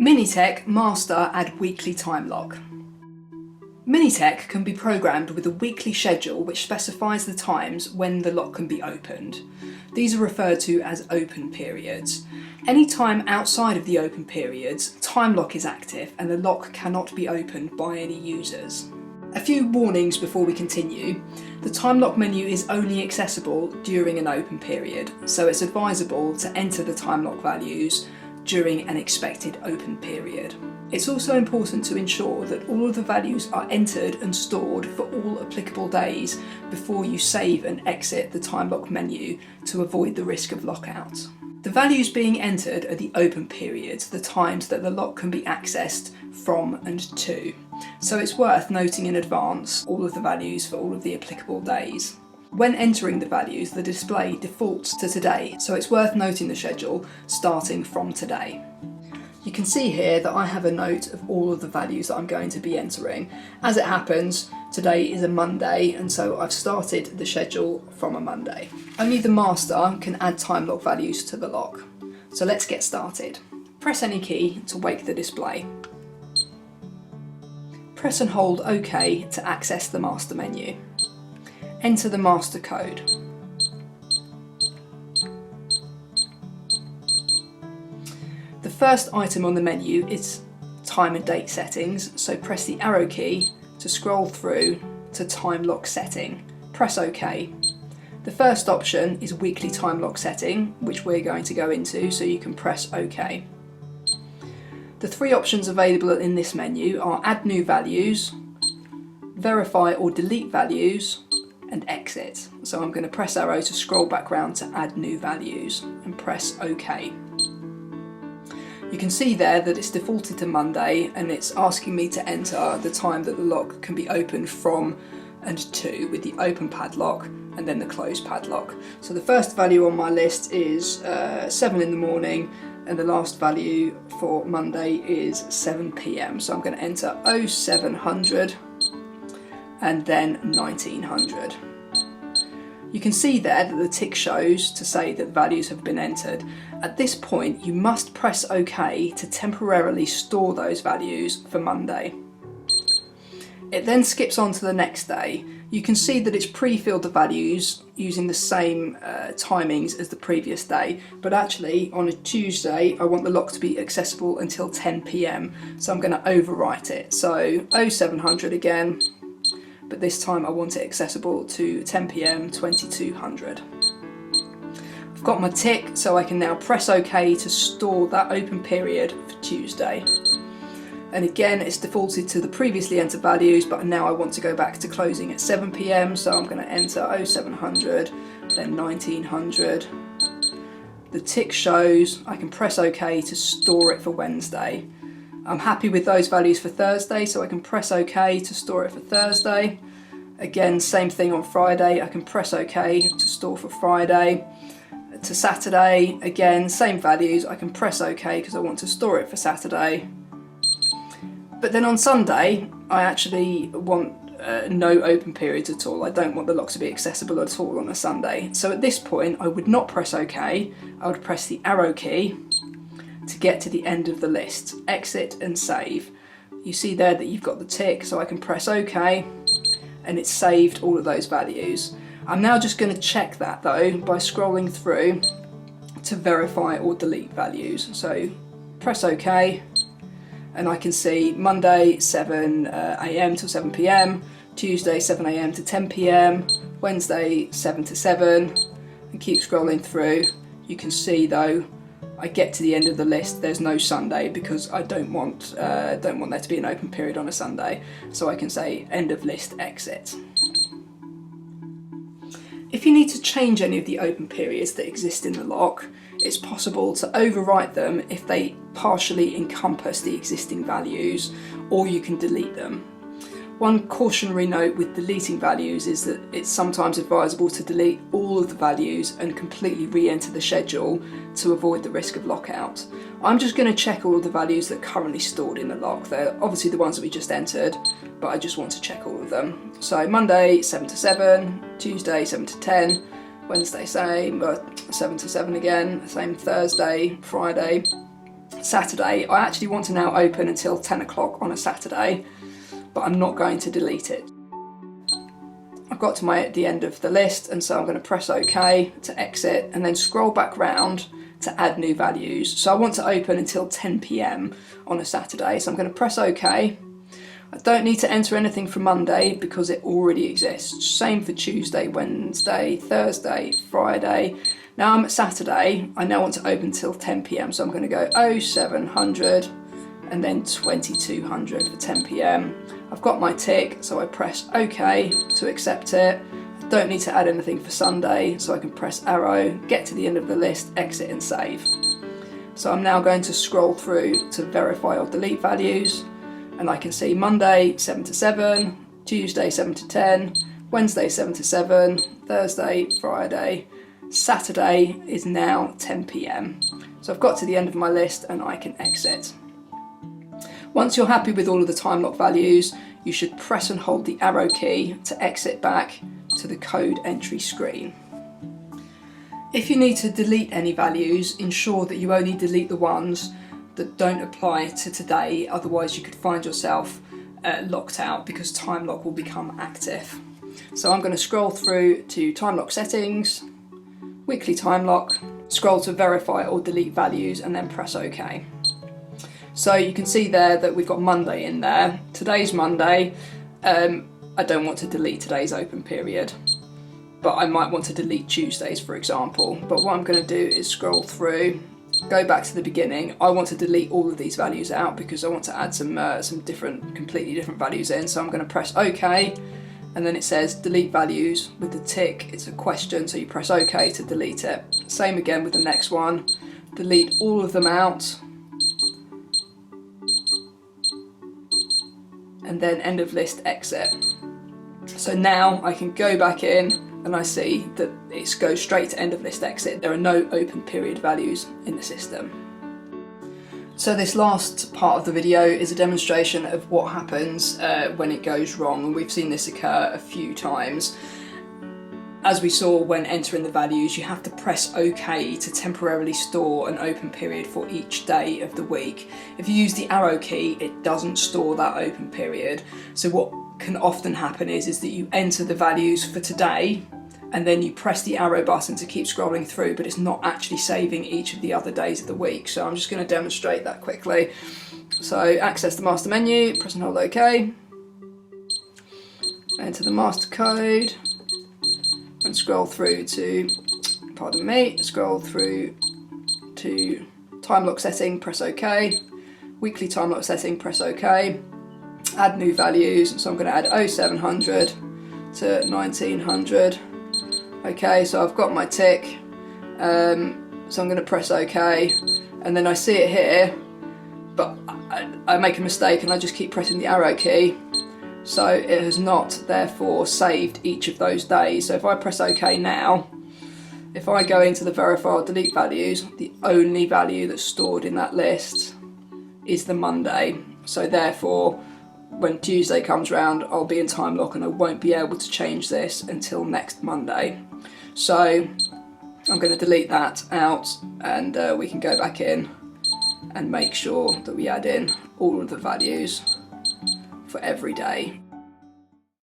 MiniTech Master Add Weekly Timelock. MiniTech can be programmed with a weekly schedule which specifies the times when the lock can be opened. These are referred to as open periods. Any time outside of the open periods, Timelock is active and the lock cannot be opened by any users. A few warnings before we continue. The Timelock menu is only accessible during an open period, so it's advisable to enter the Timelock values during an expected open period. It's also important to ensure that all of the values are entered and stored for all applicable days before you save and exit the Timelock menu to avoid the risk of lockout. The values being entered are the open periods, the times that the lock can be accessed from and to. So it's worth noting in advance all of the values for all of the applicable days. When entering the values, the display defaults to today, so it's worth noting the schedule starting from today. You can see here that I have a note of all of the values that I'm going to be entering. As it happens, today is a Monday, and so I've started the schedule from a Monday. Only the master can add Timelock values to the lock. So let's get started. Press any key to wake the display. Press and hold OK to access the master menu. Enter the master code. The first item on the menu is time and date settings, so press the arrow key to scroll through to Timelock setting. Press OK. The first option is weekly Timelock setting, which we're going to go into, so you can press OK. The three options available in this menu are add new values, verify or delete values, and exit. So I'm going to press arrow to scroll back round to add new values and press OK. You can see there that it's defaulted to Monday and it's asking me to enter the time that the lock can be opened from and to, with the open padlock and then the close padlock. So the first value on my list is 7 in the morning, and the last value for Monday is 7 PM. So I'm going to enter 0700 and then 1900. You can see there that the tick shows to say that values have been entered. At this point, you must press OK to temporarily store those values for Monday. It then skips on to the next day. You can see that it's pre-filled the values using the same timings as the previous day, but actually on a Tuesday I want the lock to be accessible until 10 PM, so I'm going to overwrite it. So 0700 again, but this time I want it accessible to 10 PM 2200. I've got my tick, so I can now press OK to store that open period for Tuesday. And again, it's defaulted to the previously entered values, but now I want to go back to closing at 7 PM, so I'm going to enter 0700, then 1900. The tick shows, I can press OK to store it for Wednesday. I'm happy with those values for Thursday, so I can press OK to store it for Thursday. Again, same thing on Friday, I can press OK to store for Friday. To Saturday, again, same values, I can press OK because I want to store it for Saturday. But then on Sunday, I actually want no open periods at all. I don't want the lock to be accessible at all on a Sunday. So at this point, I would not press OK. I would press the arrow key to get to the end of the list. Exit and save. You see there that you've got the tick, so I can press OK, and it's saved all of those values. I'm now just going to check that though by scrolling through to verify or delete values. So press OK. And I can see Monday 7 AM till 7 PM, Tuesday 7 AM to 10 PM, Wednesday 7 to 7, and keep scrolling through. You can see though, I get to the end of the list, there's no Sunday because I don't want there to be an open period on a Sunday. So I can say end of list, exit. If you need to change any of the open periods that exist in the lock, it's possible to overwrite them if they partially encompass the existing values, or you can delete them. One cautionary note with deleting values is that it's sometimes advisable to delete all of the values and completely re-enter the schedule to avoid the risk of lockout. I'm just going to check all of the values that are currently stored in the lock. They're obviously the ones that we just entered, but I just want to check all of them. So Monday 7 to 7, Tuesday 7 to 10, Wednesday same, 7 to 7 again, same Thursday, Friday. Saturday, I actually want to now open until 10 o'clock on a Saturday, but I'm not going to delete it. I've got to the end of the list, and so I'm going to press OK to exit and then scroll back round to add new values. So I want to open until 10 PM on a Saturday, so I'm going to press OK. I don't need to enter anything for Monday because it already exists. Same for Tuesday, Wednesday, Thursday, Friday. Now I'm at Saturday, I now want to open till 10 PM, so I'm going to go 0700 and then 2200 for 10 PM. I've got my tick, so I press OK to accept it. I don't need to add anything for Sunday, so I can press arrow, get to the end of the list, exit and save. So I'm now going to scroll through to verify or delete values, and I can see Monday 7 to 7, Tuesday 7 to 10, Wednesday 7 to 7, Thursday, Friday, Saturday is now 10 PM. So I've got to the end of my list and I can exit. Once you're happy with all of the Timelock values, you should press and hold the arrow key to exit back to the code entry screen. If you need to delete any values, ensure that you only delete the ones that don't apply to today, otherwise you could find yourself locked out because Timelock will become active. So I'm going to scroll through to Timelock settings, weekly Timelock, scroll to verify or delete values and then press OK. So you can see there that we've got Monday in there. Today's Monday. I don't want to delete today's open period, but I might want to delete Tuesdays, for example. But what I'm going to do is scroll through, go back to the beginning. I want to delete all of these values out because I want to add some completely different values in. So I'm going to press OK, and then it says delete values with the tick. It's a question, so you press OK to delete it. Same again with the next one. Delete all of them out, and then end of list, exit. So now I can go back in and I see that it goes straight to end of list, exit. There are no open period values in the system. So this last part of the video is a demonstration of what happens when it goes wrong, and we've seen this occur a few times. As we saw when entering the values, you have to press OK to temporarily store an open period for each day of the week. If you use the arrow key, it doesn't store that open period. So what can often happen is that you enter the values for today and then you press the arrow button to keep scrolling through, but it's not actually saving each of the other days of the week. So I'm just going to demonstrate that quickly. So access the master menu, press and hold OK, enter the master code, and scroll through to, scroll through to Timelock setting, press OK, weekly Timelock setting, press OK, add new values, so I'm going to add 0700 to 1900. Okay, so I've got my tick, so I'm going to press OK, and then I see it here, but I make a mistake and I just keep pressing the arrow key. So it has not therefore saved each of those days. So if I press OK now, if I go into the verify or delete values, the only value that's stored in that list is the Monday. So therefore, when Tuesday comes round, I'll be in Timelock and I won't be able to change this until next Monday. So I'm going to delete that out, and we can go back in and make sure that we add in all of the values for every day